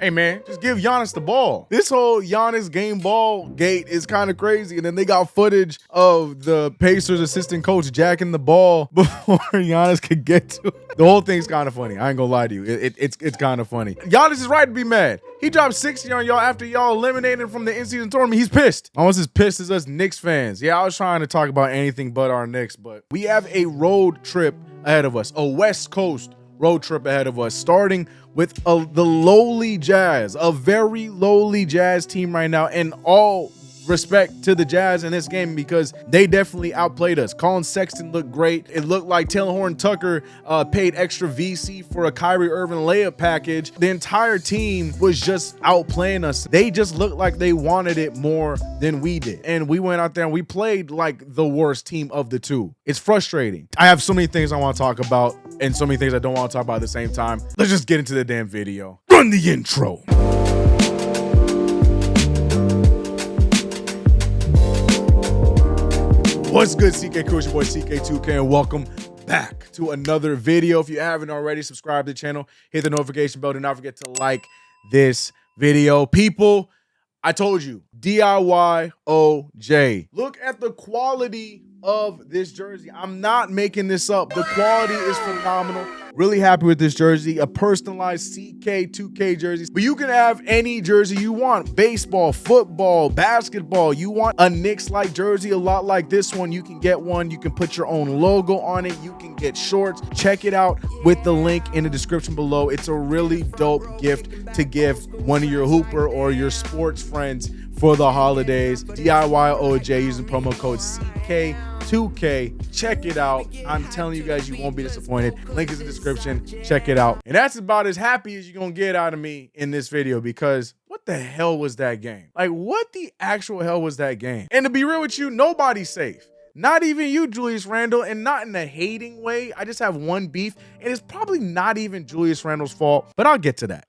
Hey man, just give Giannis the ball. This whole Giannis game ball gate is kind of crazy. And then they got footage of the Pacers assistant coach jacking the ball before Giannis could get to it. The whole thing's kind of funny. I ain't gonna lie to you. It's kind of funny. Giannis is right to be mad. He dropped 60 on y'all after y'all eliminated him from the in-season tournament. He's pissed. Almost as pissed as us Knicks fans. Yeah, I was trying to talk about anything but our Knicks, but we have a road trip ahead of us, a West Coast road trip ahead of us, starting with the lowly Jazz, a very lowly Jazz team right now, and all respect to the Jazz in this game because they definitely outplayed us. Colin Sexton looked great. It looked like Taylor Horton-Tucker paid extra VC for a Kyrie Irving layup package. The entire team was just outplaying us. They just looked like they wanted it more than we did. And we went out there and we played like the worst team of the two. It's frustrating. I have so many things I want to talk about and so many things I don't want to talk about at the same time. Let's just get into the damn video. Run the intro. What's good, CK Crew? It's your boy CK2K, and welcome back to another video. If you haven't already, subscribe to the channel, hit the notification bell. Do not forget to like this video. People, I told you, DIYOJ. Look at the quality of this jersey. I'm not making this up. The quality is phenomenal. Really happy with this jersey, a personalized CK2K jersey. But you can have any jersey you want. Baseball, football, basketball. You want a Knicks-like jersey, a lot like this one, you can get one. You can put your own logo on it. You can get shorts. Check it out with the link in the description below. It's a really dope gift to give one of your hooper or your sports friends for the holidays. DIYOJ using promo code CK2K. Check it out. I'm telling you guys, you won't be disappointed. Link is in the description. Check it out. And that's about as happy as you're going to get out of me in this video, because what the hell was that game? Like, what the actual hell was that game? And to be real with you, nobody's safe. Not even you, Julius Randle, and not in a hating way. I just have one beef, and it's probably not even Julius Randle's fault, but I'll get to that.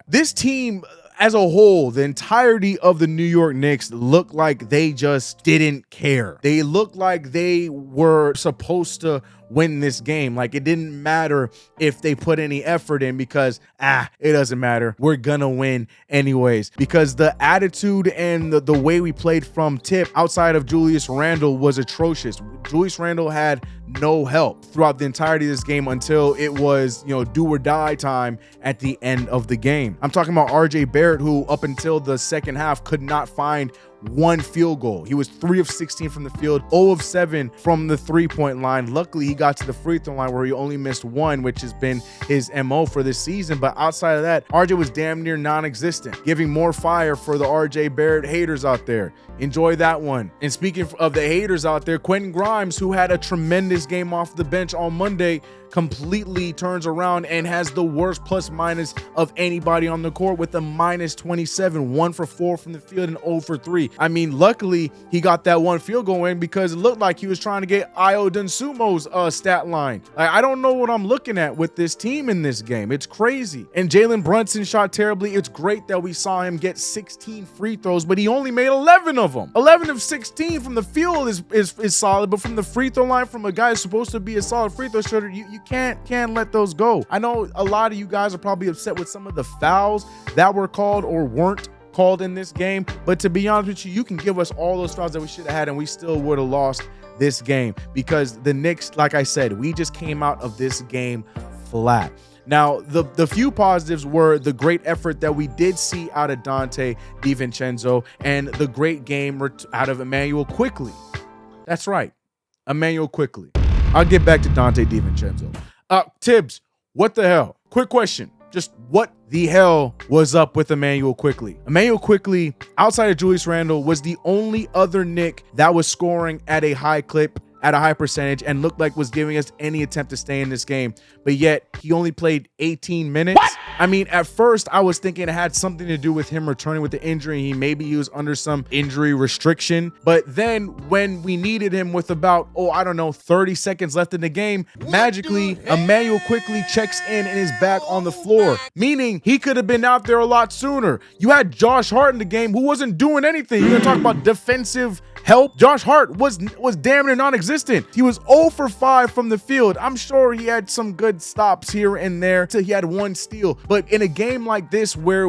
This team as a whole, the entirety of the New York Knicks looked like they just didn't care. They looked like they were supposed to win this game. Like, it didn't matter if they put any effort in, because it doesn't matter. We're gonna win anyways, because the attitude and the way we played from tip outside of Julius Randle was atrocious. Julius Randle had no help throughout the entirety of this game until it was, do or die time at the end of the game. I'm talking about RJ Barrett, who up until the second half could not find one field goal. He was 3 of 16 from the field, 0 of 7 from the three-point line. Luckily, he got to the free throw line where he only missed one, which has been his MO for this season. But outside of that, RJ was damn near non-existent, giving more fire for the RJ Barrett haters out there. Enjoy that one. And speaking of the haters out there, Quentin Grimes, who had a tremendous game off the bench on Monday, completely turns around and has the worst plus minus of anybody on the court with a -27, 1 for 4 from the field and 0 for 3. I mean, luckily he got that one field goal in, because it looked like he was trying to get Io Dunsumo's stat line. I don't know what I'm looking at with this team in this game. It's crazy. And Jalen Brunson shot terribly. It's great that we saw him get 16 free throws, but he only made 11 of them. 11 of 16 from the field is solid, but from the free throw line, from a guy who's supposed to be a solid free throw shooter, you can't let those go. I know a lot of you guys are probably upset with some of the fouls that were called or weren't called in this game, but to be honest with you, you can give us all those fouls that we should have had and we still would have lost this game, because the Knicks, like I said, we just came out of this game flat. Now, the few positives were the great effort that we did see out of Dante DiVincenzo and the great game out of Immanuel Quickley. That's right, Immanuel Quickley. I'll get back to Dante DiVincenzo. Tibbs, what the hell? Quick question. Just what the hell was up with Immanuel Quickley? Immanuel Quickley, outside of Julius Randle, was the only other Knick that was scoring at a high clip, at a high percentage, and looked like was giving us any attempt to stay in this game. But yet, he only played 18 minutes. What? I mean, at first, I was thinking it had something to do with him returning with the injury. Maybe he was under some injury restriction. But then when we needed him with about, 30 seconds left in the game, magically, Immanuel Quickley checks in and is back on the floor, meaning he could have been out there a lot sooner. You had Josh Hart in the game who wasn't doing anything. You're going to talk about defensive help. Josh Hart was damn near non-existent. He was 0 for 5 from the field. I'm sure he had some good stops here and there till he had 1 steal. But in a game like this where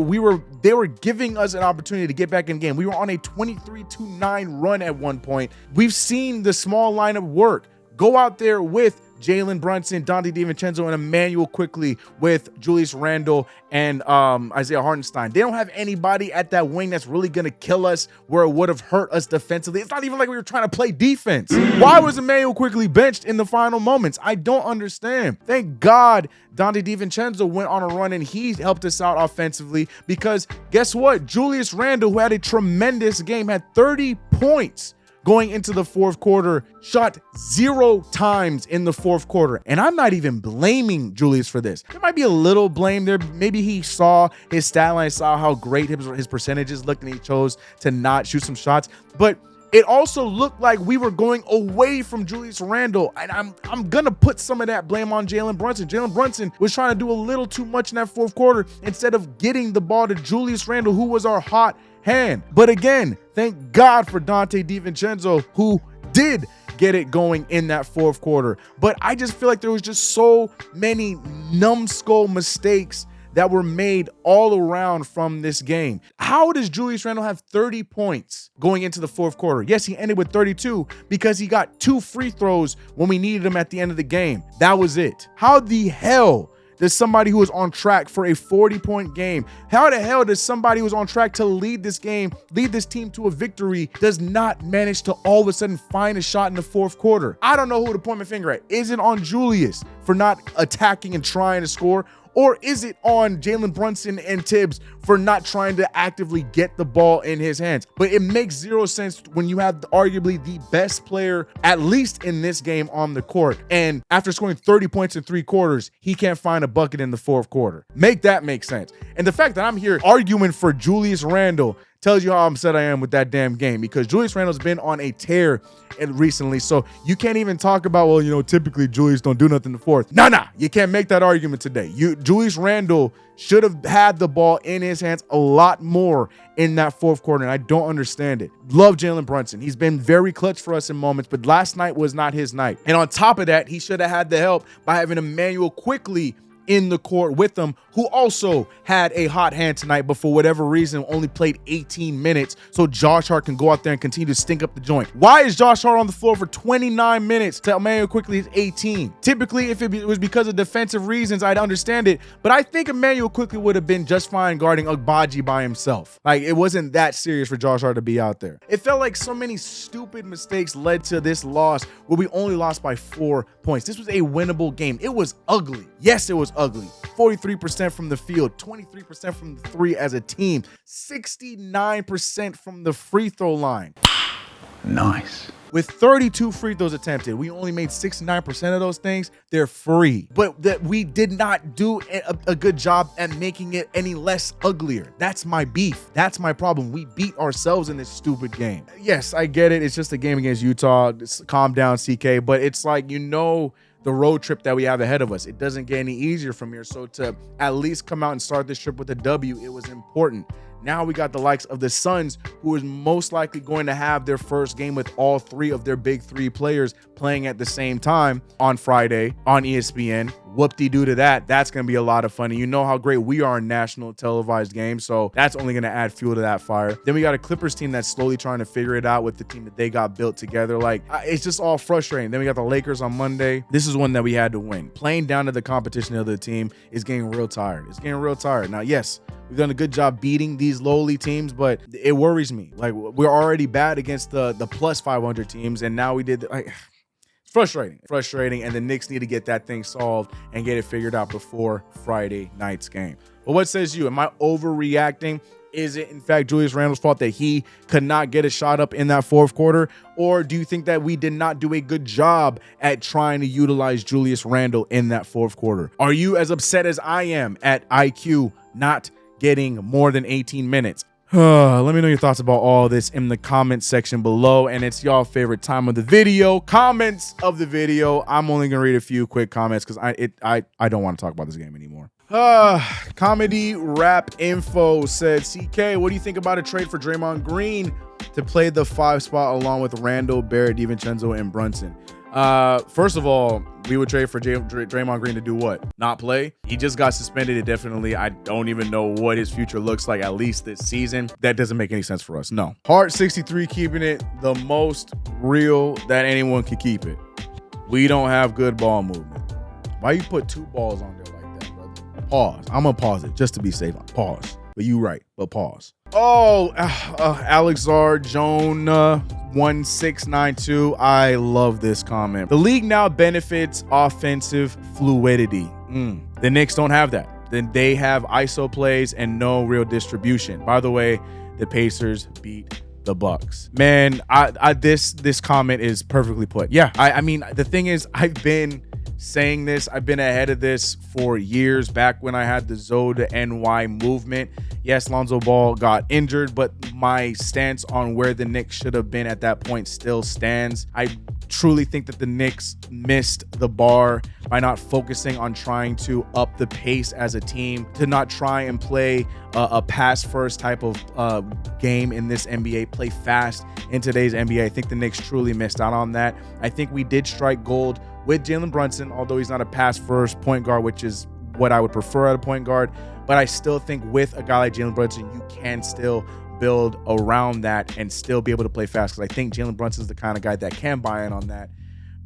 they were giving us an opportunity to get back in the game. We were on a 23-9 run at one point. We've seen the small lineup work. Go out there with Jalen Brunson, Donte DiVincenzo, and IMMANUEL QUICKLEY with Julius Randle and Isaiah Hartenstein. They don't have anybody at that wing that's really going to kill us where it would have hurt us defensively. It's not even like we were trying to play defense. Why was IMMANUEL QUICKLEY benched in the final moments? I don't understand. Thank God Donte DiVincenzo went on a run and he helped us out offensively, because guess what? Julius Randle, who had a tremendous game, had 30 points going into the fourth quarter, shot 0 times in the fourth quarter. And I'm not even blaming Julius for this. There might be a little blame there. Maybe he saw his stat line, saw how great his percentages looked, and he chose to not shoot some shots. But it also looked like we were going away from Julius Randle, and I'm gonna put some of that blame on Jalen Brunson. Jalen Brunson was trying to do a little too much in that fourth quarter instead of getting the ball to Julius Randle, who was our hot hand. But again, thank God for Donte DiVincenzo, who did get it going in that fourth quarter. But I just feel like there was just so many numbskull mistakes that were made all around from this game. How does Julius Randle have 30 points going into the fourth quarter? Yes, he ended with 32 because he got 2 free throws when we needed him at the end of the game. That was it. How the hell does somebody who is on track for a 40-point game, how the hell does somebody who's on track to lead this game, lead this team to a victory, does not manage to all of a sudden find a shot in the fourth quarter? I don't know who to point my finger at. Is it on Julius for not attacking and trying to score? Or is it on Jalen Brunson and Tibbs for not trying to actively get the ball in his hands? But it makes 0 sense when you have arguably the best player, at least in this game, on the court. And after scoring 30 points in 3 quarters, he can't find a bucket in the fourth quarter. Make that make sense. And the fact that I'm here arguing for Julius Randle tells you how upset I am with that damn game, because Julius Randle's been on a tear recently. So you can't even talk about, well, you know, typically Julius don't do nothing in the fourth. Nah, you can't make that argument today. Julius Randle should have had the ball in his hands a lot more in that fourth quarter, and I don't understand it. Love Jalen Brunson. He's been very clutch for us in moments, but last night was not his night. And on top of that, he should have had the help by having IMMANUEL QUICKLEY in the court with them, who also had a hot hand tonight, but for whatever reason only played 18 minutes, so Josh Hart can go out there and continue to stink up the joint. Why is Josh Hart on the floor for 29 minutes to IMMANUEL QUICKLEY's 18? Typically, if it was because of defensive reasons, I'd understand it, but I think IMMANUEL QUICKLEY would have been just fine guarding Agbaji by himself. Like, it wasn't that serious for Josh Hart to be out there. It felt like so many stupid mistakes led to this loss where we only lost by 4 points. This was a winnable game. It was ugly. Yes, it was ugly. 43% from the field, 23% from the 3 as a team, 69% from the free throw line. Nice. With 32 free throws attempted, we only made 69% of those things. They're free. But that we did not do a good job at making it any less uglier. That's my beef. That's my problem. We beat ourselves in this stupid game. Yes, I get it. It's just a game against Utah. Calm down, CK. But it's like, you know, the road trip that we have ahead of us. It doesn't get any easier from here. So to at least come out and start this trip with a W, it was important. Now we got the likes of the Suns, who is most likely going to have their first game with all 3 of their big 3 players playing at the same time on Friday on ESPN. Whoop-de-doo to that. That's going to be a lot of fun. And you know how great we are in national televised games, so that's only going to add fuel to that fire. Then we got a Clippers team that's slowly trying to figure it out with the team that they got built together. Like, it's just all frustrating. Then we got the Lakers on Monday. This is one that we had to win. Playing down to the competition of the team is getting real tired. It's getting real tired. Now, yes, we've done a good job beating these lowly teams, but it worries me. Like, we're already bad against the plus 500 teams, and now we did, like, frustrating, and the Knicks need to get that thing solved and get it figured out before Friday night's game. But what says you? Am I overreacting? Is it, in fact, Julius Randle's fault that he could not get a shot up in that fourth quarter? Or do you think that we did not do a good job at trying to utilize Julius Randle in that fourth quarter? Are you as upset as I am at IQ not getting more than 18 minutes? Let me know your thoughts about all this in the comment section below, and it's y'all favorite time of the video, comments of the video. I'm only gonna read a few quick comments because I don't want to talk about this game anymore. Comedy Rap Info said, CK, what do you think about a trade for Draymond Green to play the 5 spot along with Randle, Barrett, DiVincenzo, and Brunson? First of all, we would trade for Draymond Green to do what? Not play? He just got suspended indefinitely. I don't even know what his future looks like, at least this season. That doesn't make any sense for us. No. Heart63 keeping it the most real that anyone can keep it. We don't have good ball movement. Why you put 2 balls on there like that, brother? Pause. I'm gonna pause it just to be safe. Pause. But you right, but pause. Oh, Alexar Joan 1692. I love this comment. The league now benefits offensive fluidity. The Knicks don't have that. Then they have ISO plays and no real distribution. By the way, the Pacers beat the Bucks. Man, this comment is perfectly put. Yeah, I mean, the thing is, I've been saying this. I've been ahead of this for years, back when I had the Zoe to NY movement. Yes, Lonzo Ball got injured, but my stance on where the Knicks should have been at that point still stands. I truly think that the Knicks missed the bar by not focusing on trying to up the pace as a team, to not try and play a pass first type of game in this NBA, play fast in today's NBA. I think the Knicks truly missed out on that. I think we did strike gold with Jalen Brunson, although he's not a pass first point guard, which is what I would prefer at a point guard. But I still think with a guy like Jalen Brunson, you can still build around that and still be able to play fast, because I think Jalen Brunson is the kind of guy that can buy in on that.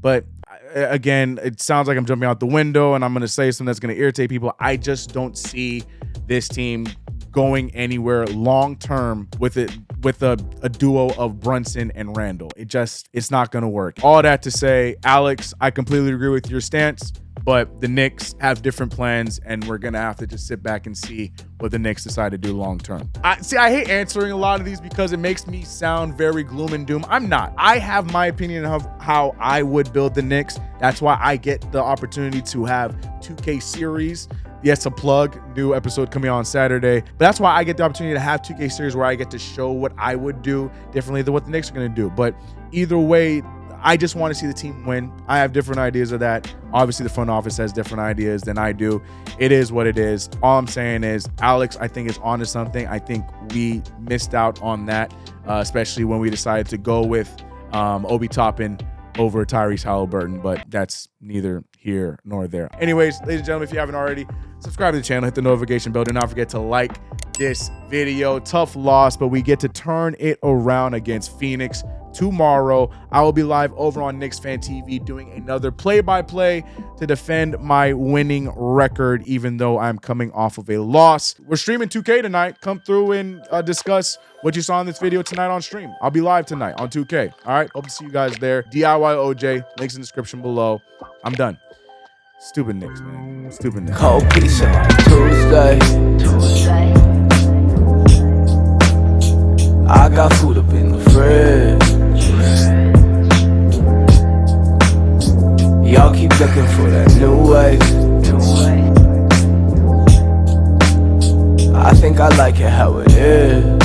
But again, it sounds like I'm jumping out the window and I'm going to say something that's going to irritate people. I just don't see this team going anywhere long term with a duo of Brunson and Randle. It's not going to work. All that to say, Alex, I completely agree with your stance, but the Knicks have different plans, and we're going to have to just sit back and see what the Knicks decide to do long term. I hate answering a lot of these because it makes me sound very gloom and doom. I'm not. I have my opinion of how I would build the Knicks. That's why I get the opportunity to have 2K series. Yes, a plug, new episode coming on Saturday. But that's why I get the opportunity to have 2K series where I get to show what I would do differently than what the Knicks are going to do. But either way, I just want to see the team win. I have different ideas of that. Obviously, the front office has different ideas than I do. It is what it is. All I'm saying is, Alex, I think, is onto something. I think we missed out on that, especially when we decided to go with Obi Toppin over Tyrese Halliburton, but that's neither here nor there. Anyways, ladies and gentlemen, if you haven't already, subscribe to the channel, hit the notification bell. Do not forget to like this video. Tough loss, but we get to turn it around against Phoenix tomorrow. I will be live over on Knicks Fan TV doing another play-by-play to defend my winning record, even though I'm coming off of a loss. We're streaming 2K tonight. Come through and discuss what you saw in this video tonight on stream. I'll be live tonight on 2K. All right, hope to see you guys there. DIYOJ, links in the description below. I'm done. Stupid Knicks, man. Stupid Knicks. Cold pizza Tuesday. I got food up in the fridge. Y'all keep looking for that new wave. I think I like it how it is.